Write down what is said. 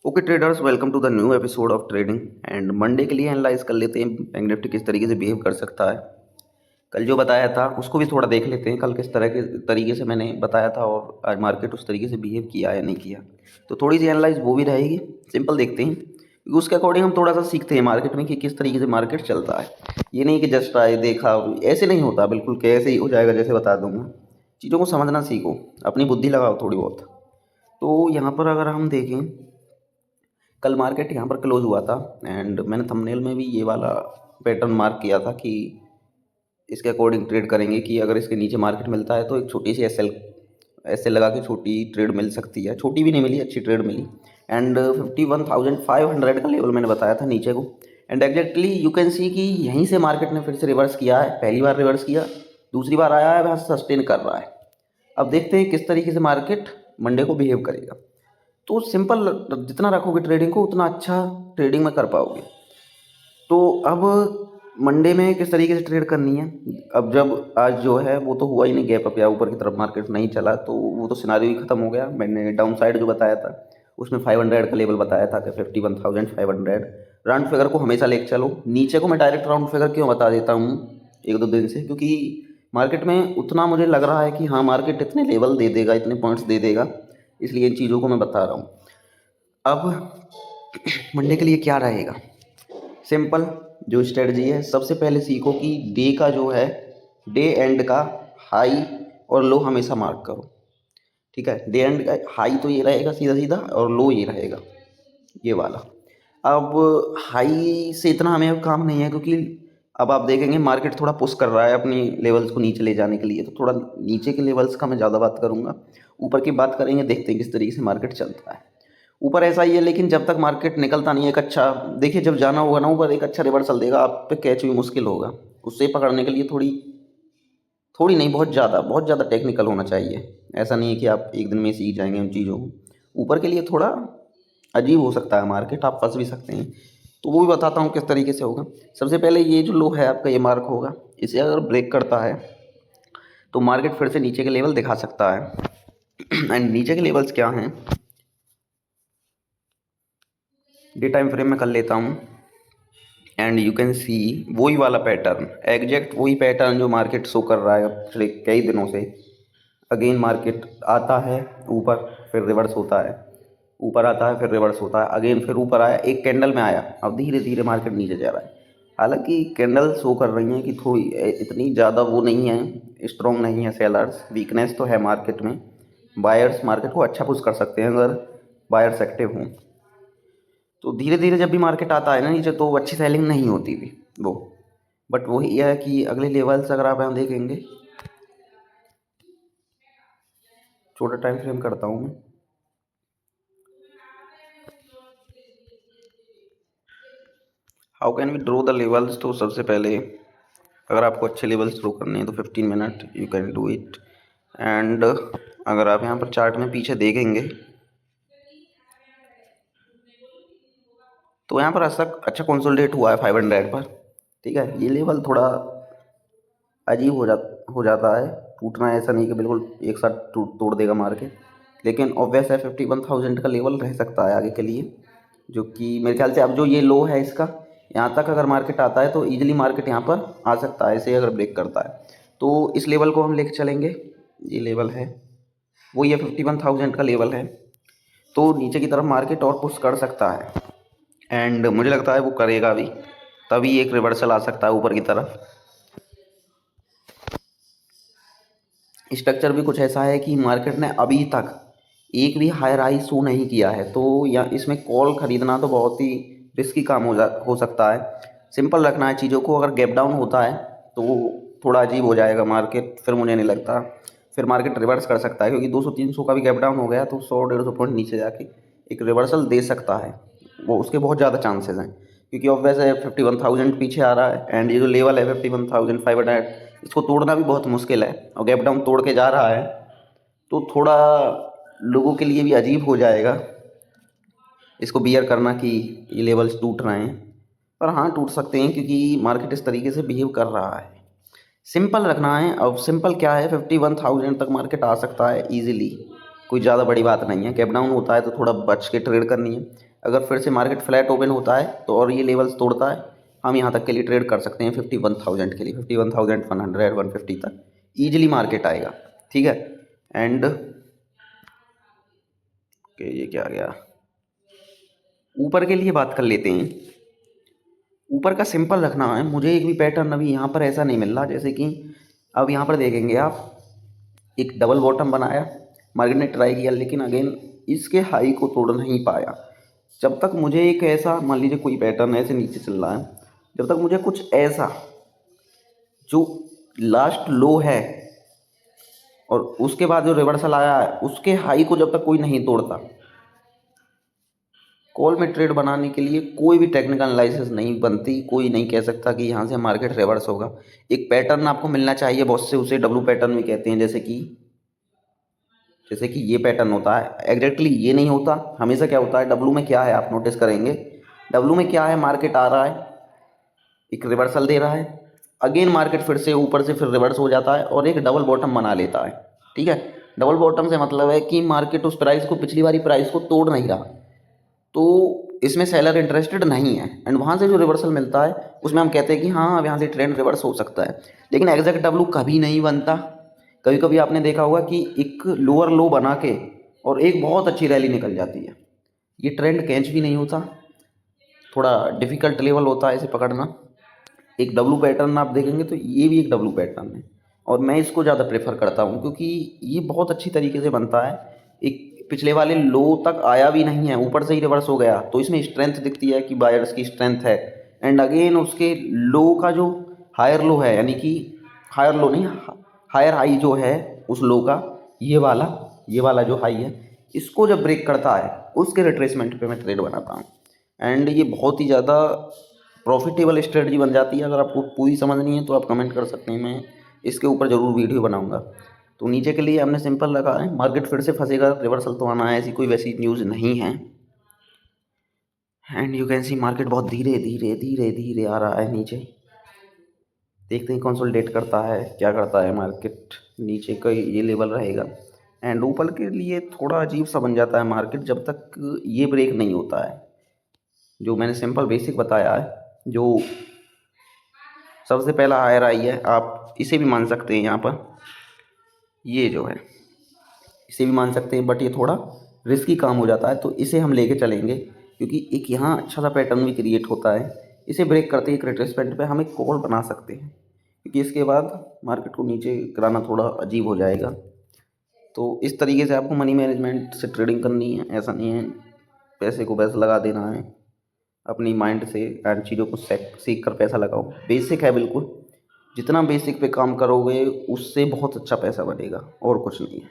Okay traders, welcome to the new episode of trading. And Monday के लिए analyse कर लेते हैं बैंक निफ्टी किस तरीके से बिहेव कर सकता है। कल जो बताया था उसको भी थोड़ा देख लेते हैं, कल किस तरह के तरीके से मैंने बताया था और आज मार्केट उस तरीके से बिहेव किया या नहीं किया। तो थोड़ी सी एनालाइज वो भी रहेगी। सिंपल देखते हैं क्योंकि उसके अकॉर्डिंग हम थोड़ा सा सीखते हैं मार्केट में कि किस तरीके से मार्केट चलता है। ये नहीं कि जस्ट आए देखा, ऐसे नहीं होता बिल्कुल कि ऐसे ही हो जाएगा जैसे बता दूंगा। चीज़ों को समझना सीखो, अपनी बुद्धि लगाओ थोड़ी बहुत। तो यहाँ पर अगर हम देखें, कल मार्केट यहाँ पर क्लोज हुआ था एंड मैंने थंबनेल में भी ये वाला पैटर्न मार्क किया था कि इसके अकॉर्डिंग ट्रेड करेंगे कि अगर इसके नीचे मार्केट मिलता है तो एक छोटी सी एस एल लगा के छोटी ट्रेड मिल सकती है। छोटी भी नहीं मिली, अच्छी ट्रेड मिली। एंड 51,500 का लेवल मैंने बताया था नीचे को। And exactly you can see कि यहीं से मार्केट ने फिर से रिवर्स किया है। पहली बार रिवर्स किया, दूसरी बार आया है, वहाँ सस्टेन कर रहा है। अब देखते हैं किस तरीके से मार्केट मंडे को बिहेव करेगा। तो सिंपल, जितना रखोगे ट्रेडिंग को उतना अच्छा ट्रेडिंग में कर पाओगे। तो अब मंडे में किस तरीके से ट्रेड करनी है। अब जब आज जो है वो तो हुआ ही नहीं, गैप अप या ऊपर की तरफ मार्केट नहीं चला तो वो तो सिनारियो ही खत्म हो गया। मैंने डाउन साइड जो बताया था उसमें 500 का लेवल बताया था कि 51,500 राउंड फिगर को हमेशा लेके चलो। नीचे को मैं डायरेक्ट राउंड फिगर क्यों बता देता हूँ एक दो दिन से, क्योंकि मार्केट में उतना मुझे लग रहा है कि हाँ मार्केट इतने लेवल दे देगा, इतने पॉइंट्स दे देगा, इसलिए इन चीज़ों को मैं बता रहा हूँ। अब मंडे के लिए क्या रहेगा। सिंपल जो स्ट्रेटजी है, सबसे पहले सीखो कि डे का जो है, डे एंड का हाई और लो हमेशा मार्क करो। ठीक है, डे एंड का हाई तो ये रहेगा सीधा सीधा और लो ये रहेगा, ये वाला। अब हाई से इतना हमें अब काम नहीं है क्योंकि अब आप देखेंगे मार्केट थोड़ा पुश कर रहा है अपनी लेवल्स को नीचे ले जाने के लिए, तो थोड़ा नीचे के लेवल्स का मैं ज़्यादा बात करूँगा। ऊपर की बात करेंगे, देखते हैं किस तरीके से मार्केट चलता है। ऊपर ऐसा ही है, लेकिन जब तक मार्केट निकलता नहीं है एक अच्छा, देखिए जब जाना होगा ना ऊपर एक अच्छा रिवर्सल देगा, आप पे कैच भी मुश्किल होगा। उससे पकड़ने के लिए थोड़ी थोड़ी नहीं, बहुत ज़्यादा टेक्निकल होना चाहिए। ऐसा नहीं है कि आप एक दिन में सीख जाएंगे उन चीज़ों को। ऊपर के लिए थोड़ा अजीब हो सकता है मार्केट, आप फंस भी सकते हैं। तो वो भी बताता हूँ किस तरीके से होगा। सबसे पहले ये जो लो है आपका, ये मार्क होगा, इसे अगर ब्रेक करता है तो मार्केट फिर से नीचे के लेवल दिखा सकता है। एंड नीचे के लेवल्स क्या हैं, डे टाइम फ्रेम में कर लेता हूँ। एंड यू कैन सी वही वाला पैटर्न, एग्जैक्ट वही पैटर्न जो मार्केट शो कर रहा है पिछले कई दिनों से। अगेन मार्केट आता है ऊपर, फिर रिवर्स होता है, ऊपर आता है फिर रिवर्स होता है, अगेन फिर ऊपर आया, एक कैंडल में आया, अब धीरे धीरे मार्केट नीचे जा रहा है। हालांकि कैंडल शो कर रही हैं कि थोड़ी इतनी ज़्यादा वो नहीं है, स्ट्रॉन्ग नहीं है सेलर्स, वीकनेस तो है मार्केट में। बायर्स मार्केट को अच्छा पुश कर सकते हैं अगर बायर्स एक्टिव हों। तो धीरे धीरे जब भी मार्केट आता है ना नीचे, तो अच्छी सेलिंग नहीं होती भी वो। बट वही है कि अगले लेवल्स अगर आप यहाँ देखेंगे, छोटा टाइम फ्रेम करता हूँ मैं। How can we draw the levels. तो सबसे पहले अगर आपको अच्छे लेवल्स ड्रॉ करने हैं तो 15 minute you can do it. And अगर आप यहाँ पर चार्ट में पीछे देखेंगे तो यहाँ पर अच्छा कंसोलिडेट हुआ है 500 पर। ठीक है, ये लेवल थोड़ा अजीब हो जाता है, टूटना ऐसा नहीं कि बिल्कुल एक साथ तोड़ देगा मार्केट, लेकिन ऑब्वियस है 51,000 का लेवल रह सकता है आगे के लिए, जो कि मेरे ख्याल से अब जो ये लो है इसका, यहाँ तक अगर मार्केट आता है तो ईजिली मार्केट यहाँ पर आ सकता है इसे अगर ब्रेक करता है। तो इस लेवल को हम लेके चलेंगे, ये लेवल है वो, ये 51,000 का लेवल है। तो नीचे की तरफ मार्केट और पुश कर सकता है एंड मुझे लगता है वो करेगा भी, तभी एक रिवर्सल आ सकता है ऊपर की तरफ। स्ट्रक्चर भी कुछ ऐसा है कि मार्केट ने अभी तक एक भी हायर हाई शो नहीं किया है, तो या इसमें कॉल खरीदना तो बहुत ही रिस्की काम हो सकता है। सिंपल रखना है चीज़ों को, अगर गैप डाउन होता है तो थोड़ा अजीब हो जाएगा मार्केट, फिर मुझे नहीं लगता फिर मार्केट रिवर्स कर सकता है, क्योंकि 200-300 का भी गैप डाउन हो गया तो 100-150 पॉइंट नीचे जाके एक रिवर्सल दे सकता है, वो उसके बहुत ज़्यादा चांसेस हैं। क्योंकि ऑब्वियस है 51,000 पीछे आ रहा है एंड ये जो लेवल है 51,500, इसको तोड़ना भी बहुत मुश्किल है, और गैप डाउन तोड़ के जा रहा है तो थोड़ा लोगों के लिए भी अजीब हो जाएगा इसको बियर करना कि ये लेवल्स टूट रहे हैं। पर हाँ, टूट सकते हैं क्योंकि मार्केट इस तरीके से बिहेव कर रहा है। सिंपल रखना है। अब सिंपल क्या है, 51,000 तक मार्केट आ सकता है ईजिली, कोई ज़्यादा बड़ी बात नहीं है। गैप डाउन होता है तो थोड़ा बच के ट्रेड करनी है। अगर फिर से मार्केट फ्लैट ओपन होता है तो और ये लेवल्स तोड़ता है, हम यहाँ तक के लिए ट्रेड कर सकते हैं 51,000 के लिए, 51,100 150 तक ईजिली मार्केट आएगा। ठीक है। एंड ये क्या आ गया, ऊपर के लिए बात कर लेते हैं। ऊपर का सिंपल रखना है, मुझे एक भी पैटर्न अभी यहाँ पर ऐसा नहीं मिल रहा। जैसे कि अब यहाँ पर देखेंगे आप, एक डबल बॉटम बनाया, मार्केट ने ट्राई किया, लेकिन अगेन इसके हाई को तोड़ नहीं पाया। जब तक मुझे एक ऐसा, मान लीजिए कोई पैटर्न ऐसे नीचे चल रहा है, जब तक मुझे कुछ ऐसा जो लास्ट लो है और उसके बाद जो रिवर्सल आया है उसके हाई को जब तक कोई नहीं तोड़ता, कॉल में ट्रेड बनाने के लिए कोई भी टेक्निकल एनालिसिस नहीं बनती। कोई नहीं कह सकता कि यहाँ से मार्केट रिवर्स होगा। एक पैटर्न आपको मिलना चाहिए बहुत से, उसे डब्लू पैटर्न भी कहते हैं। जैसे कि ये पैटर्न होता है, एग्जैक्टली ये नहीं होता। हमेशा क्या होता है, डब्लू में क्या है आप नोटिस करेंगे, डब्लू में क्या है, मार्केट आ रहा है, एक रिवर्सल दे रहा है, अगेन मार्केट फिर से ऊपर से फिर रिवर्स हो जाता है और एक डबल बॉटम बना लेता है। ठीक है। डबल बॉटम से मतलब है कि मार्केट उस प्राइस को, पिछली वाली प्राइस को तोड़ नहीं रहा, तो इसमें सेलर इंटरेस्टेड नहीं है, एंड वहाँ से जो रिवर्सल मिलता है उसमें हम कहते हैं कि हाँ अब यहाँ से ट्रेंड रिवर्स हो सकता है। लेकिन एग्जैक्ट डब्लू कभी नहीं बनता। कभी कभी आपने देखा होगा कि एक लोअर लो बना के और एक बहुत अच्छी रैली निकल जाती है, ये ट्रेंड कैच भी नहीं होता, थोड़ा डिफ़िकल्ट लेवल होता है इसे पकड़ना। एक डब्लू पैटर्न आप देखेंगे तो ये भी एक डब्लू पैटर्न है, और मैं इसको ज़्यादा प्रेफर करता हूँ क्योंकि ये बहुत अच्छी तरीके से बनता है। एक पिछले वाले लो तक आया भी नहीं है, ऊपर से ही रिवर्स हो गया, तो इसमें स्ट्रेंथ दिखती है कि बायर्स की स्ट्रेंथ है। एंड अगेन उसके लो का जो हायर लो है, यानी कि हायर लो नहीं, हायर हाई जो है उस लो का, ये वाला जो हाई है, इसको जब ब्रेक करता है उसके रिट्रेसमेंट पे मैं ट्रेड बनाता हूँ। एंड ये बहुत ही ज़्यादा प्रॉफिटेबल स्ट्रेटजी बन जाती है। अगर आपको पूरी समझनी है तो आप कमेंट कर सकते हैं, मैं इसके ऊपर ज़रूर वीडियो बनाऊंगा। तो नीचे के लिए हमने सिंपल रखा है, मार्केट फिर से फंसेगा, रिवर्सल तो आना है, ऐसी कोई वैसी न्यूज़ नहीं है। And you can see market बहुत धीरे धीरे धीरे धीरे आ रहा है नीचे। देखते हैं कंसोलिडेट करता है, क्या करता है मार्केट। नीचे का ये लेवल रहेगा, एंड ऊपर के लिए थोड़ा अजीब सा बन जाता है मार्केट जब तक ये ब्रेक नहीं होता है। जो मैंने सिंपल बेसिक बताया है, जो सबसे पहला हायर आई है, आप इसे भी मान सकते हैं यहाँ पर, ये जो है इसे भी मान सकते हैं, बट ये थोड़ा रिस्की काम हो जाता है, तो इसे हम लेके चलेंगे क्योंकि एक यहाँ अच्छा सा पैटर्न भी क्रिएट होता है। इसे ब्रेक करते ही एक रिट्रेसमेंट पे हम एक कॉल बना सकते हैं, क्योंकि इसके बाद मार्केट को नीचे कराना थोड़ा अजीब हो जाएगा। तो इस तरीके से आपको मनी मैनेजमेंट से ट्रेडिंग करनी है, ऐसा नहीं है पैसे को पैसा लगा देना है। अपनी माइंड से एंड चीज़ों को सीख कर पैसा लगाओ, बेसिक है बिल्कुल। जितना बेसिक पे काम करोगे उससे बहुत अच्छा पैसा बनेगा, और कुछ नहीं है।